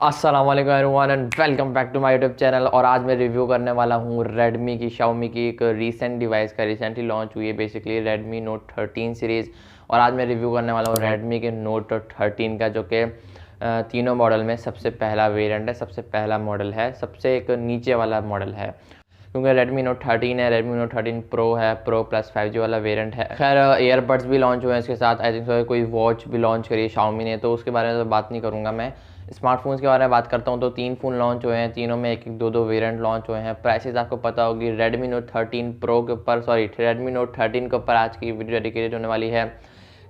अस्सलाम वालेकुम everyone and welcome back to my YouTube channel. और आज मैं रिव्यू करने वाला हूँ रेडमी की, Xiaomi की एक रीसेंट डिवाइस का। रिसेंटली लॉन्च हुई है बेसिकली रेडमी नोट 13 सीरीज़। और आज मैं रिव्यू करने वाला हूँ रेडमी के नोट 13 का, जो कि तीनों मॉडल में सबसे पहला वेरिएंट है, सबसे पहला मॉडल है, सबसे एक नीचे वाला मॉडल है, क्योंकि रेडमी नोट 13 है, रेडमी नोट 13 प्रो है, प्रो प्लस 5G वाला वेरिएंट है। खैर ईयरबड्स भी लॉन्च हुए हैं इसके साथ। आई थिंक सो कोई वॉच भी लॉन्च करी है Xiaomi ने, तो उसके बारे में तो बात नहीं करूँगा। मैं स्मार्टफोन्स के बारे में बात करता हूँ तो 3 फ़ोन लॉन्च हुए हैं, तीनों में एक एक दो दो वेरिएंट लॉन्च हुए हैं। प्राइसेस आपको पता होगी। रेडमी नोट 13 प्रो के ऊपर, रेडमी नोट 13 के ऊपर आज की वीडियो डेडिकेटेड होने वाली है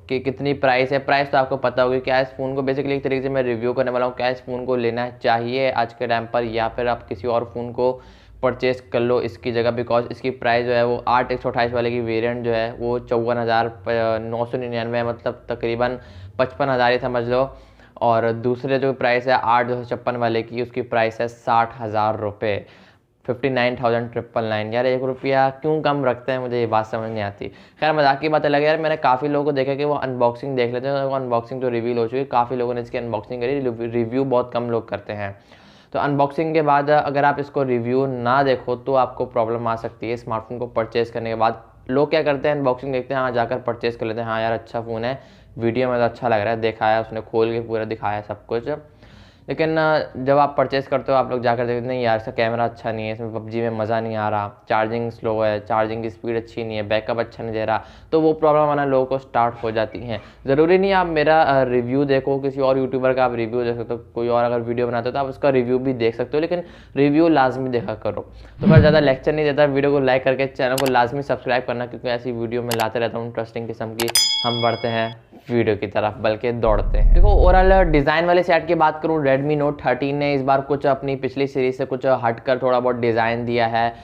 कि कितनी प्राइस है। प्राइस तो आपको पता होगी। क्या इस फ़ोन को बेसिकली एक तरीके से मैं रिव्यू करने वाला हूँ, क्या इस फ़ोन को लेना चाहिए आज के टाइम पर, या फिर आप किसी और फ़ोन को परचेस कर लो इसकी जगह, बिकॉज इसकी प्राइस जो है वो 8/128 वाले की वेरिएंट जो है वो 54,999 है, मतलब तकरीबन 55,000 ही समझ लो। और दूसरे जो प्राइस है 8/256 वाले की, उसकी प्राइस है 60,000 रुपये, 59,999। यार 1 रुपया क्यों कम रखते हैं, मुझे ये बात समझ नहीं आती। खैर मजाक की बात अलग है यार। मैंने काफ़ी लोगों को देखा कि वो अनबॉक्सिंग देख लेते हैं, वो अनबॉक्सिंग तो रिवील हो चुकी है, काफ़ी लोगों ने इसकी अनबॉक्सिंग करी, रिव्यू बहुत कम लोग करते हैं। तो अनबॉक्सिंग के बाद अगर आप इसको रिव्यू ना देखो तो आपको प्रॉब्लम आ सकती है। स्मार्टफोन को परचेज़ करने के बाद लोग क्या करते हैं, अनबॉक्सिंग देखते हैं, हाँ जाकर परचेज़ कर लेते हैं, हाँ यार अच्छा फ़ोन है, वीडियो में तो अच्छा लग रहा है, देखा है उसने खोल के पूरा दिखाया सब कुछ। लेकिन जब आप परचेज़ करते हो आप लोग जाकर देखते नहीं यार इसका कैमरा अच्छा नहीं है, इसमें पबजी में मज़ा नहीं आ रहा, चार्जिंग स्लो है, चार्जिंग की स्पीड अच्छी नहीं है, बैकअप अच्छा नहीं दे रहा, तो वो प्रॉब्लम आना लोगों को स्टार्ट हो जाती हैं। ज़रूरी नहीं आप मेरा रिव्यू देखो, किसी और यूट्यूबर का आप रिव्यू देख सकते हो, कोई और अगर वीडियो बनाते हो तो आप उसका रिव्यू भी देख सकते हो, लेकिन रिव्यू लाजमी देखा करो। तो फिर ज़्यादा लेक्चर नहीं देता, वीडियो को लाइक करके चैनल को लाजमी सब्सक्राइब करना, क्योंकि ऐसी वीडियो में लाते रहता हूँ इंटरेस्टिंग किस्म की। हम बढ़ते हैं वीडियो की तरफ, बल्कि दौड़ते हैं। देखो ओवरऑल डिज़ाइन वाले सेट की बात करूँ, रेडमी नोट 13 ने इस बार कुछ अपनी पिछली सीरीज से कुछ हटकर थोड़ा बहुत डिज़ाइन दिया है।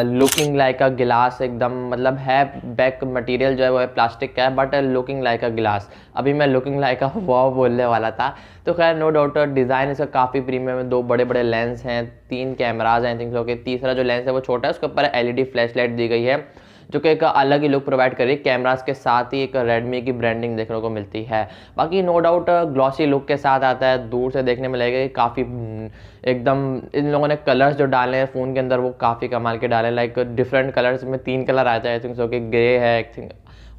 लुकिंग लाइक अ गिलास एकदम, मतलब है बैक मटेरियल जो है वो है प्लास्टिक का है, बट लुकिंग लाइक अ गिलास। अभी मैं लुकिंग लाइक अ वाव बोलने वाला था। तो खैर नो डाउट डिज़ाइन इसका काफ़ी प्रीमियम है। 2 बड़े बड़े लेंस हैं, 3 कैमराज हैं, आई थिंक सो कि तीसरा जो लेंस है वो छोटा है, उसके ऊपर एलईडी फ्लैश लाइट दी गई है, जो कि एक अलग ही लुक प्रोवाइड कर रही है। कैमरास के साथ ही एक रेडमी की ब्रांडिंग देखने को मिलती है। बाकी नो डाउट ग्लॉसी लुक के साथ आता है, दूर से देखने में लगेगा कि काफ़ी एकदम इन लोगों ने कलर्स जो डाले हैं फ़ोन के अंदर वो काफ़ी कमाल के डाले हैं। लाइक डिफरेंट कलर्स में 3 कलर आते हैं, आई थिंक सो कि ग्रे है आई थिंक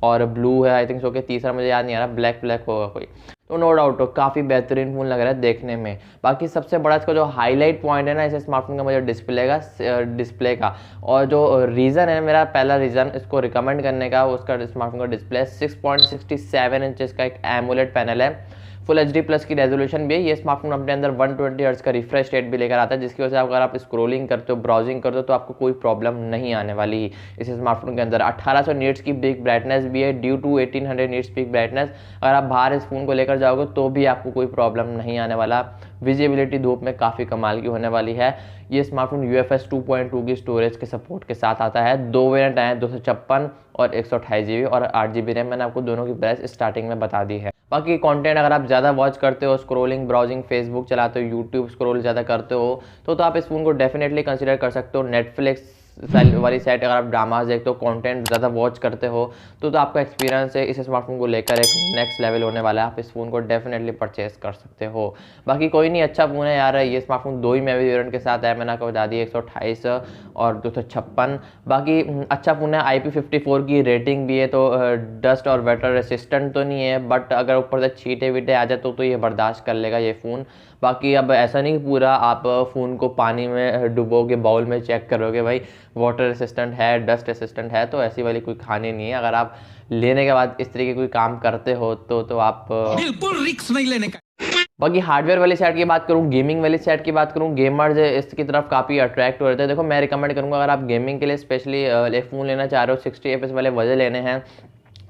और ब्लू है, आई थिंक सो कि तीसरा मुझे याद नहीं आ रहा, ब्लैक होगा कोई। तो नो डाउट काफ़ी बेहतरीन फ़ोन लग रहा है देखने में। बाकी सबसे बड़ा इसका जो हाईलाइट पॉइंट है ना इस स्मार्टफोन का, मुझे डिस्प्ले का और जो रीज़न है, मेरा पहला रीज़न इसको रिकमेंड करने का, उसका स्मार्टफोन का डिस्प्ले 6.67 इंचेस का एक एमोलेड पैनल है। फुल एच डी प्लस की रेजोल्यूशन भी है। ये स्मार्टफोन अपने अंदर 120 हर्ट्ज का रिफ्रेश रेट भी लेकर आता है, जिसकी वजह से अगर आप स्क्रोलिंग करते हो, ब्राउजिंग करते हो, तो आपको कोई प्रॉब्लम नहीं आने वाली इस स्मार्टफोन के अंदर। 1800 नीट्स की बिग ब्राइटनेस भी है, due to 1800 nits big brightness. अगर आप बाहर इस फोन को लेकर जाओगे तो भी आपको कोई प्रॉब्लम नहीं आने वाला। विजिबिलिटी धूप में काफ़ी कमाल की होने वाली है। ये स्मार्टफोन UFS 2.2 की स्टोरेज के सपोर्ट के साथ आता है। 2 वेरिएंट आए हैं, 256 और 128 GB और 8 GB रैम। मैंने आपको दोनों की प्राइस स्टार्टिंग में बता दी है। बाकी कंटेंट अगर आप ज़्यादा वॉच करते हो, स्क्रोलिंग, ब्राउजिंग, फेसबुक चलाते हो, यूट्यूब स्क्रोल ज़्यादा करते हो, तो आप इस फोन को डेफिनेटली कंसिडर कर सकते हो। नेटफ्लिक्स वाली साइट अगर आप ड्रामाज देखते हो, कंटेंट ज़्यादा वॉच करते हो, तो आपका एक्सपीरियंस है इस स्मार्टफोन को लेकर एक नेक्स्ट लेवल होने वाला है। आप इस फ़ोन को डेफिनेटली परचेस कर सकते हो। बाकी कोई नहीं, अच्छा फ़ोन है यार। ये स्मार्टफोन 2 ही मेमोरी वेरिएंट के साथ है, मैंने आपको बता दी 128 और 256। बाकी अच्छा फ़ोन है, IP54 की रेटिंग भी है, तो डस्ट और वाटर रेसिस्टेंट तो नहीं है, बट अगर ऊपर से छींटे वीटे आ जाए तो ये बर्दाश्त कर लेगा ये फ़ोन। बाकी अब ऐसा नहीं पूरा आप फ़ोन को पानी में डुबो के बाउल में चेक करोगे भाई वाटर रेसिस्टेंट है, डस्ट रेसिस्टेंट है, तो ऐसी वाली कोई कहानी नहीं है। अगर आप लेने के बाद इस तरीके कोई काम करते हो तो आप बिल्कुल रिस्क नहीं लेने का। बाकी हार्डवेयर वाली साइड की बात करूँ, गेमिंग वाली साइड की बात करूँ, गेमर्स इसकी तरफ काफ़ी अट्रैक्ट हो रहे थे। देखो मैं रिकमेंड करूँगा अगर आप गेमिंग के लिए स्पेशली एक फ़ोन लेना चाह रहे हो, 60 FPS वाले वजह लेने हैं,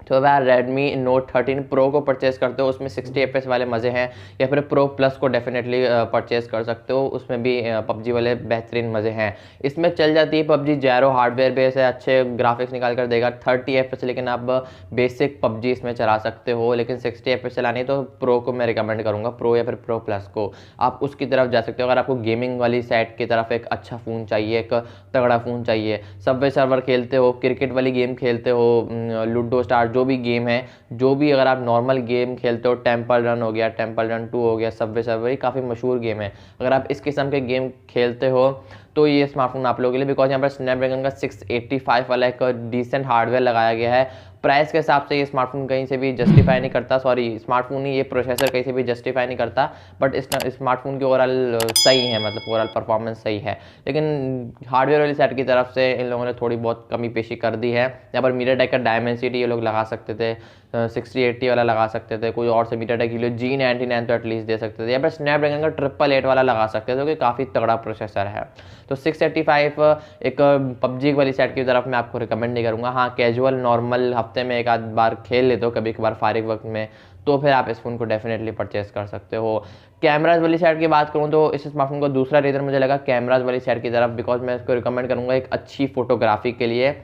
तो वह रेडमी नोट 13 प्रो को परचेज़ करते हो, उसमें 60 FPS वाले मज़े हैं। या फिर प्रो प्लस को डेफिनेटली परचेज़ कर सकते हो, उसमें भी पबजी वाले बेहतरीन मज़े हैं। इसमें चल जाती है पबजी, जैरो हार्डवेयर बेस है, अच्छे ग्राफिक्स निकाल कर देगा 30 FPS, लेकिन आप बेसिक पबजी इसमें चला सकते हो। लेकिन 60 FPS चलानी है तो प्रो को मैं रिकमेंड करूँगा, प्रो या फिर प्रो प्लस को आप उसकी तरफ जा सकते हो। अगर आपको गेमिंग वाली साइड की तरफ एक अच्छा फ़ोन चाहिए, एक तगड़ा फ़ोन चाहिए, सबवे सर्वर खेलते हो, क्रिकेट वाली गेम खेलते हो, लूडो स्टार जो भी गेम है, जो भी अगर आप नॉर्मल गेम खेलते हो, टेम्पल रन हो गया, टेम्पल रन 2 हो गया, सबवे सर्फर, काफ़ी मशहूर गेम है, अगर आप इस किस्म के गेम खेलते हो तो ये स्मार्टफोन आप लोगों के लिए, बिकॉज यहाँ पर स्नैपड्रैगन का 685 वाला एक डिसेंट हार्डवेयर लगाया गया है। प्राइस के हिसाब से ये स्मार्टफोन कहीं से भी जस्टिफाई नहीं करता, सॉरी स्मार्टफोन ही, ये प्रोसेसर कहीं से भी जस्टिफाई नहीं करता, बट इस स्मार्टफोन की ओवरऑल सही है, मतलब ओवरऑल परफॉर्मेंस सही है। लेकिन हार्डवेयर वाली साइड की तरफ से इन लोगों ने थोड़ी बहुत कमी पेशी कर दी है। यहाँ पर मीडियाटेक का डायमेंसिटी ये लोग लगा सकते थे, 6080 वाला लगा सकते थे, कोई और से मीडियाटेक के लिए G99 तो एटलीस्ट दे सकते थे, या फिर स्नैपड्रैगन का 888 वाला लगा सकते थे, जो कि काफ़ी तगड़ा प्रोसेसर है। तो 685 एक पबजी वाली साइड की तरफ मैं आपको रिकमेंड नहीं करूँगा। हाँ, कैजुअल नॉर्मल हफ्ते में एक आध बार खेल लेते हो कभी कभार फारिग वक्त में, तो फिर आप इस फ़ोन को डेफिनेटली परचेस कर सकते हो। कैमराज वाली साइड की बात करूँ तो इस स्मार्टफोन का दूसरा रीज़न मुझे लगा कैमराज वाली साइड की तरफ, बिकॉज मैं इसको रिकमेंड करूँगा एक अच्छी फोटोग्राफी के लिए।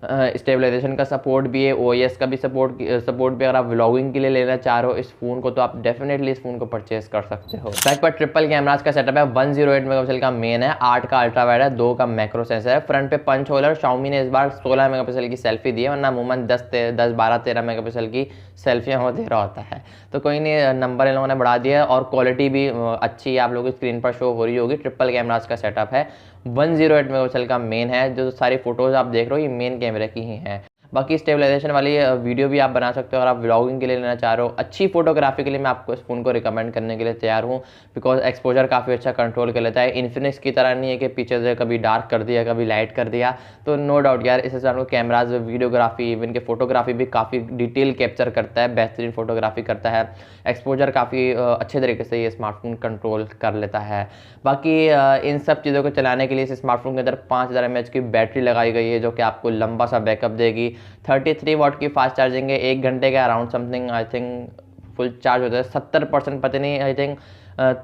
स्टेबलाइजेशन का सपोर्ट भी है, OIS का भी सपोर्ट भी। अगर आप व्लॉगिंग के लिए लेना चाह रहे हो इस फ़ोन को, तो आप डेफिनेटली इस फ़ोन को परचेस कर सकते हो। बैक पर ट्रिपल कैमरास का सेटअप है, 108 मेगापिक्सल का मेन है, 8 का अल्ट्रा वाइड है, 2 का मैक्रो सेंसर है, फ्रंट पे पंच होल्डर। Xiaomi ने इस बार 16 मेगापिक्सल की सेल्फी दी है, वरना अमूमन 10, 12, 13 मेगापिक्सल की सेल्फियाँ हो दे रहा होता है। तो कोई नहीं, नंबर इन लोगों ने बढ़ा दिया है और क्वालिटी भी अच्छी है, आप लोगों की स्क्रीन पर शो हो रही होगी। ट्रिपल कैमरास का सेटअप है, 108 मेगापिक्सल का मेन है, जो सारी फोटोज़ आप देख रहे हो ये मेन कैमरे की ही हैं। बाकी स्टेबलाइजेशन वाली वीडियो भी आप बना सकते हो, अगर आप व्लॉगिंग के लिए लेना चाह रहे हो, अच्छी फोटोग्राफी के लिए मैं आपको इस फ़ोन को रिकमेंड करने के लिए तैयार हूँ, बिकॉज एक्सपोजर काफ़ी अच्छा कंट्रोल कर लेता है। इन्फिनिक्स की तरह नहीं है कि पीछे से कभी डार्क कर दिया कभी लाइट कर दिया, तो नो डाउट यार इस हिसाब से कैमराज, वीडियोग्राफी, इवन के फोटोग्राफी भी काफ़ी डिटेल कैप्चर करता है, बेहतरीन फोटोग्राफी करता है। एक्सपोजर काफ़ी अच्छे तरीके से ये स्मार्टफोन कंट्रोल कर लेता है। बाकी इन सब चीज़ों को चलाने के लिए इस स्मार्टफोन के अंदर 5000 mAh की बैटरी लगाई गई है, जो कि आपको लंबा सा बैकअप देगी। 33 वाट की फास्ट चार्जिंग है, 1 घंटे के around something I think full charge होता है। 70% पता नहीं, आई थिंक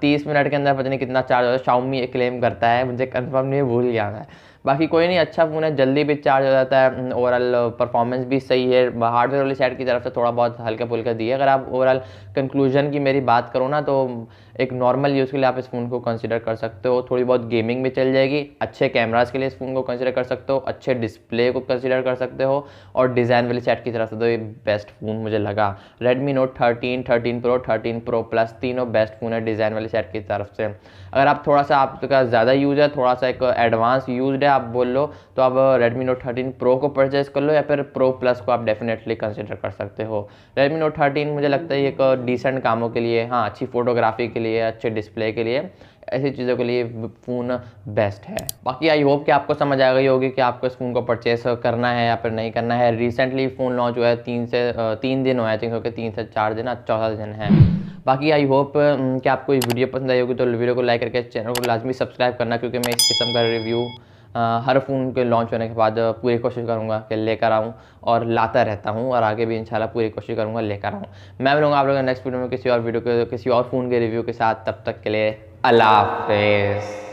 30 मिनट के अंदर पता नहीं कितना चार्ज होता है, Xiaomi क्लेम करता है, मुझे कंफर्म नहीं, भूल गया मैं। बाकी कोई नहीं, अच्छा फ़ोन है, जल्दी भी चार्ज हो जाता है, ओवरऑल परफॉर्मेंस भी सही है। हार्डवेयर वाली साइड की तरफ से थोड़ा बहुत हल्का फुल्का दिया। अगर आप ओवरऑल कंक्लूजन की मेरी बात करो ना, तो एक नॉर्मल यूज़ के लिए आप इस फ़ोन को कंसिडर कर सकते हो, थोड़ी बहुत गेमिंग भी चल जाएगी। अच्छे कैमरास के लिए इस फ़ोन को कंसिडर कर सकते हो, अच्छे डिस्प्ले को कंसिडर कर सकते हो, और डिज़ाइन वाली साइड की तरफ से तो ये बेस्ट फ़ोन मुझे लगा। Redmi Note 13, 13 Pro, 13 Pro Plus तीनों बेस्ट फ़ोन है डिज़ाइन वाली साइड की तरफ से। अगर आप थोड़ा सा, आपका ज़्यादा यूज़ है, थोड़ा सा एक एडवांस यूज़ है आप बोल लो, तो आप Redmi Note 13 Pro को परचेस कर लो, या फिर Pro Plus को आप डेफिनेटली कंसिडर कर सकते हो। Redmi Note 13 मुझे लगता है एक डिसेंट कामों के लिए, हाँ अच्छी फोटोग्राफी के लिए, अच्छे डिस्प्ले के लिए, ऐसी चीज़ों के लिए फ़ोन बेस्ट है। बाकी आई होप कि आपको समझ आ गई होगी कि आपको इस फ़ोन को परचेस करना है या फिर नहीं करना है। रिसेंटली फ़ोन लॉन्च हुआ है, 3 दिन हुआ है, आई थिंक 3 से 4 दिन, 14 दिन है। बाकी आई होप कि आपको ये वीडियो पसंद आई होगी, तो वीडियो को लाइक करके चैनल को लाजमी सब्सक्राइब करना, क्योंकि मैं इस किस्म का रिव्यू हर फ़ोन के लॉन्च होने के बाद पूरी कोशिश करूँगा कि लेकर आऊँ, और लाता रहता हूँ, और आगे भी इंशाल्लाह पूरी कोशिश करूँगा लेकर आऊँ। मैं मिलूँगा आप लोगों को नेक्स्ट वीडियो में किसी और वीडियो के, किसी और फ़ोन के रिव्यू के साथ। तब तक के लिए अल्लाह हाफ़िज़।